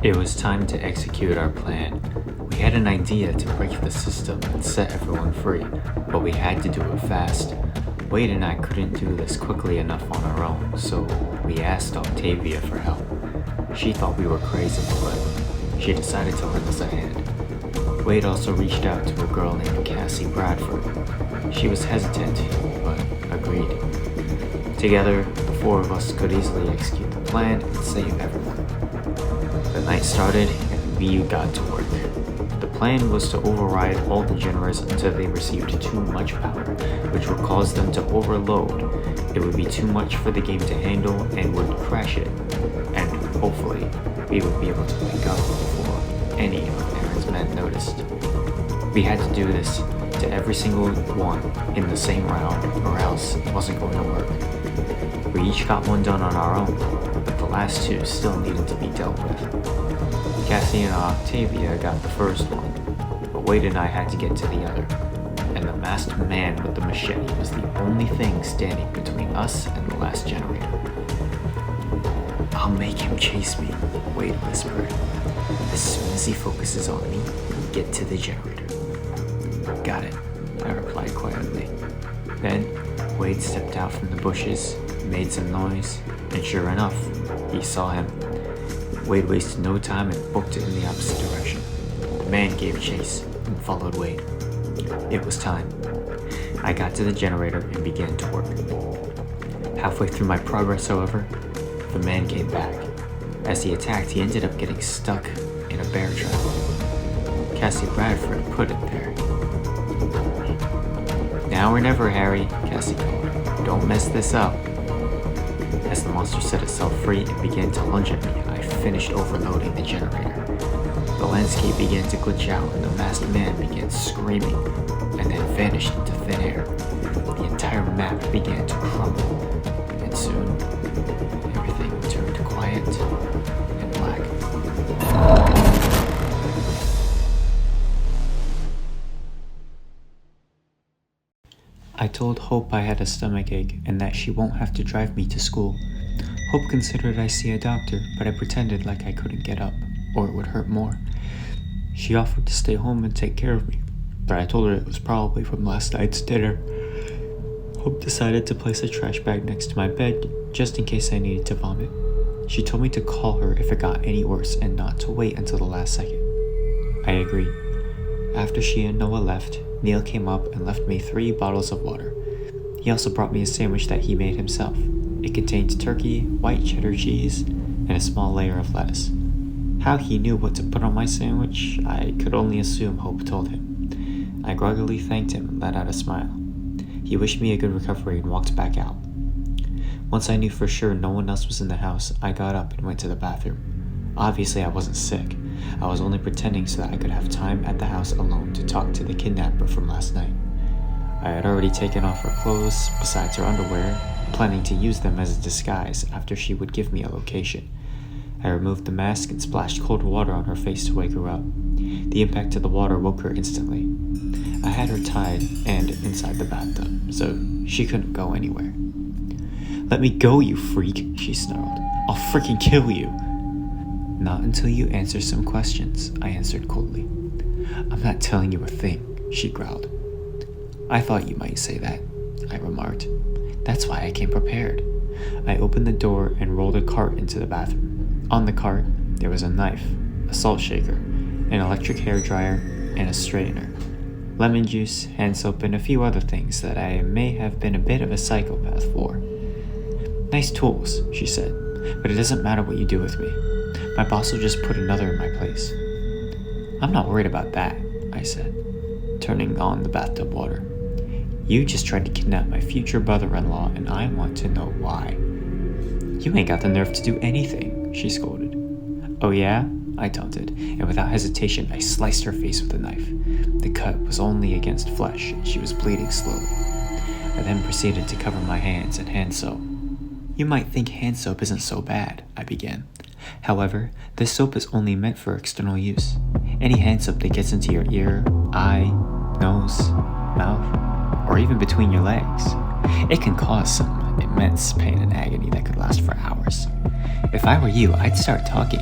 It was time to execute our plan. We had an idea to break the system and set everyone free, but we had to do it fast. Wade and I couldn't do this quickly enough on our own, so we asked Octavia for help. She thought we were crazy, but she decided to lend us a hand. Wade also reached out to a girl named Cassie Bradford. She was hesitant, but agreed. Together, the four of us could easily execute the plan and save everyone. The night started and we got to work. The plan was to override all the generators until they received too much power, which would cause them to overload. It would be too much for the game to handle and would crash it. And hopefully, we would be able to wake up before any of Aaron's men noticed. We had to do this to every single one in the same round, or else it wasn't going to work. We each got one done on our own, but the last two still needed to be dealt with. Cassie and Octavia got the first one, but Wade and I had to get to the other, and the masked man with the machete was the only thing standing between us and the last generator. "I'll make him chase me," Wade whispered. "As soon as he focuses on me, get to the generator." "Got it," I replied quietly. Then Wade stepped out from the bushes, made some noise, and sure enough, he saw him. Wade wasted no time and booked it in the opposite direction. The man gave chase and followed Wade. It was time. I got to the generator and began to work. Halfway through my progress, however, the man came back. As he attacked, he ended up getting stuck in a bear trap. Cassie Bradford put it there. "Now or never, Harry," Cassie called. "Don't mess this up." As the monster set itself free and began to lunge at me, I finished overloading the generator. The landscape began to glitch out and the masked man began screaming and then vanished into thin air. The entire map began to crumble, and soon everything turned quiet and black. I told Hope I had a stomachache and that she won't have to drive me to school. Hope considered I see a doctor, but I pretended like I couldn't get up, or it would hurt more. She offered to stay home and take care of me, but I told her it was probably from last night's dinner. Hope decided to place a trash bag next to my bed, just in case I needed to vomit. She told me to call her if it got any worse and not to wait until the last second. I agreed. After she and Noah left, Neil came up and left me 3 bottles of water. He also brought me a sandwich that he made himself. It contained turkey, white cheddar cheese, and a small layer of lettuce. How he knew what to put on my sandwich, I could only assume Hope told him. I groggily thanked him and let out a smile. He wished me a good recovery and walked back out. Once I knew for sure no one else was in the house, I got up and went to the bathroom. Obviously I wasn't sick. I was only pretending so that I could have time at the house alone to talk to the kidnapper from last night. I had already taken off her clothes, besides her underwear, planning to use them as a disguise after she would give me a location. I removed the mask and splashed cold water on her face to wake her up. The impact of the water woke her instantly. I had her tied and inside the bathtub, so she couldn't go anywhere. "Let me go, you freak," she snarled. "I'll freaking kill you." "Not until you answer some questions," I answered coldly. "I'm not telling you a thing," she growled. "I thought you might say that," I remarked. "That's why I came prepared." I opened the door and rolled a cart into the bathroom. On the cart, there was a knife, a salt shaker, an electric hairdryer, and a straightener. Lemon juice, hand soap, and a few other things that I may have been a bit of a psychopath for. "Nice tools," she said, "but it doesn't matter what you do with me. My boss will just put another in my place." "I'm not worried about that," I said, turning on the bathtub water. "You just tried to kidnap my future brother-in-law, and I want to know why." "You ain't got the nerve to do anything," she scolded. "Oh yeah?" I taunted, and without hesitation I sliced her face with a knife. The cut was only against flesh, and she was bleeding slowly. I then proceeded to cover my hands in hand soap. "You might think hand soap isn't so bad," I began. "However, this soap is only meant for external use. Any hand soap that gets into your ear, eye, nose, mouth, or even between your legs, it can cause some immense pain and agony that could last for hours. If I were you, I'd start talking."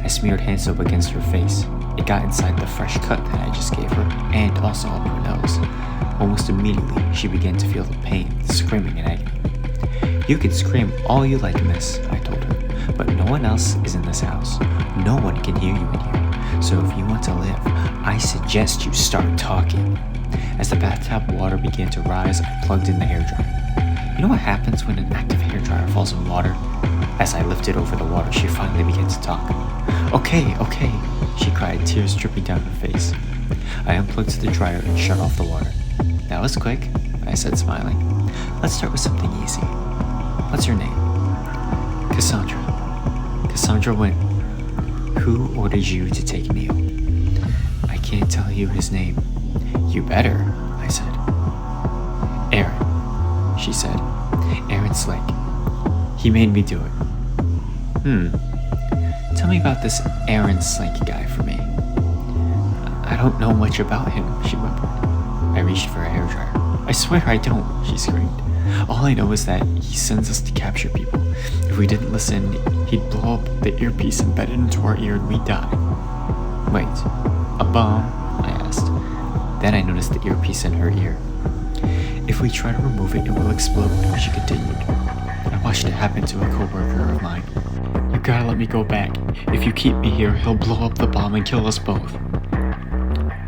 I I smeared hand soap against her face. It got inside the fresh cut that I just gave her, and also up her nose. Almost immediately, she began to feel the pain, screaming in agony. "You can scream all you like, miss," I told her, "but no one else is in this house. No one can hear you in here. So if you want to live, I suggest you start talking." As the bathtub water began to rise, I plugged in the hairdryer. You know what happens when an active hairdryer falls in water? As I lifted over the water, she finally began to talk. Okay, she cried, tears dripping down her face. I unplugged the dryer and shut off the water. "That was quick," I said, smiling. "Let's start with something easy. What's your name?" "Cassandra." Cassandra went. "Who ordered you to take Neil?" "I can't tell you his name." "You better," I said. "Aaron," she said. "Aaron Slake. He made me do it." Tell me about this Aaron Slake guy for me." "I don't know much about him," she whimpered. I reached for a hairdryer. "I swear I don't," she screamed. "All I know is that he sends us to capture people. If we didn't listen, he'd blow up the earpiece embedded into our ear and we'd die." "Wait, a bomb?" I asked. Then I noticed the earpiece in her ear. "If we try to remove it, it will explode," she continued. "I watched it happen to a coworker of mine. You gotta let me go back. If you keep me here, he'll blow up the bomb and kill us both."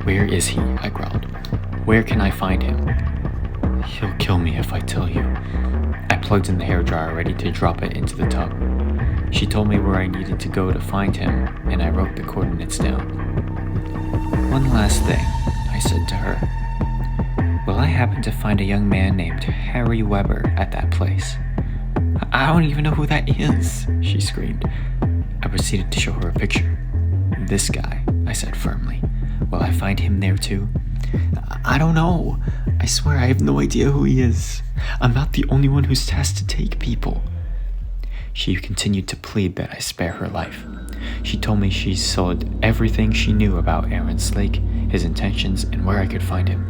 "Where is he?" I growled. "Where can I find him?" "He'll kill me if I tell you." I plugged in the hairdryer ready to drop it into the tub. She told me where I needed to go to find him, and I wrote the coordinates down. "One last thing," I said to her. "Will I happen to find a young man named Harry Weber at that place?" "I don't even know who that is," she screamed. I proceeded to show her a picture. "This guy," I said firmly. "Will I find him there too?" "I don't know. I swear I have no idea who he is. I'm not the only one who's tasked to take people." She continued to plead that I spare her life. She told me she sold everything she knew about Aaron Slake, his intentions, and where I could find him.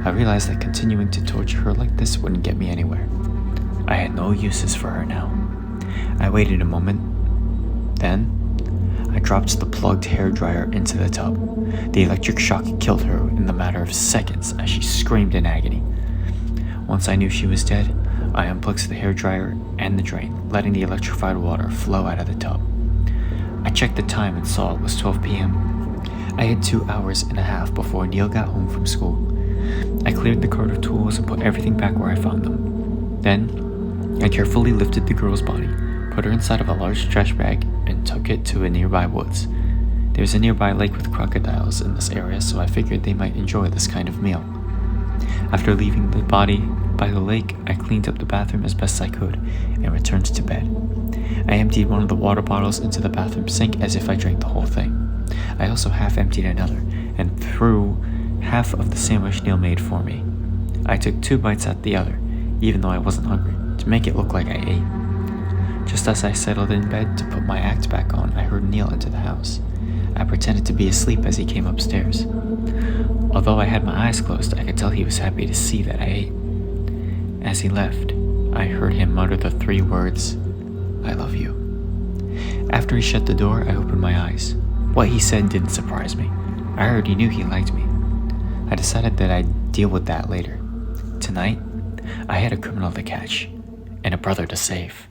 I realized that continuing to torture her like this wouldn't get me anywhere. I had no uses for her now. I waited a moment. Then, I dropped the plugged hairdryer into the tub. The electric shock killed her in the matter of seconds as she screamed in agony. Once I knew she was dead, I unplugged the hairdryer and the drain, letting the electrified water flow out of the tub. I checked the time and saw it was 12 p.m. I had 2 hours and a half before Neil got home from school. I cleared the cart of tools and put everything back where I found them. Then, I carefully lifted the girl's body, put her inside of a large trash bag, and took it to a nearby woods. There's a nearby lake with crocodiles in this area, so I figured they might enjoy this kind of meal. After leaving the body by the lake, I cleaned up the bathroom as best I could and returned to bed. I emptied one of the water bottles into the bathroom sink as if I drank the whole thing. I also half-emptied another and threw half of the sandwich Neil made for me. I took 2 bites at the other, even though I wasn't hungry, to make it look like I ate. Just as I settled in bed to put my act back on, I heard Neil enter the house. I pretended to be asleep as he came upstairs. Although I had my eyes closed, I could tell he was happy to see that I ate. As he left, I heard him mutter the 3 words, "I love you." After he shut the door, I opened my eyes. What he said didn't surprise me. I already knew he liked me. I decided that I'd deal with that later. Tonight, I had a criminal to catch and a brother to save.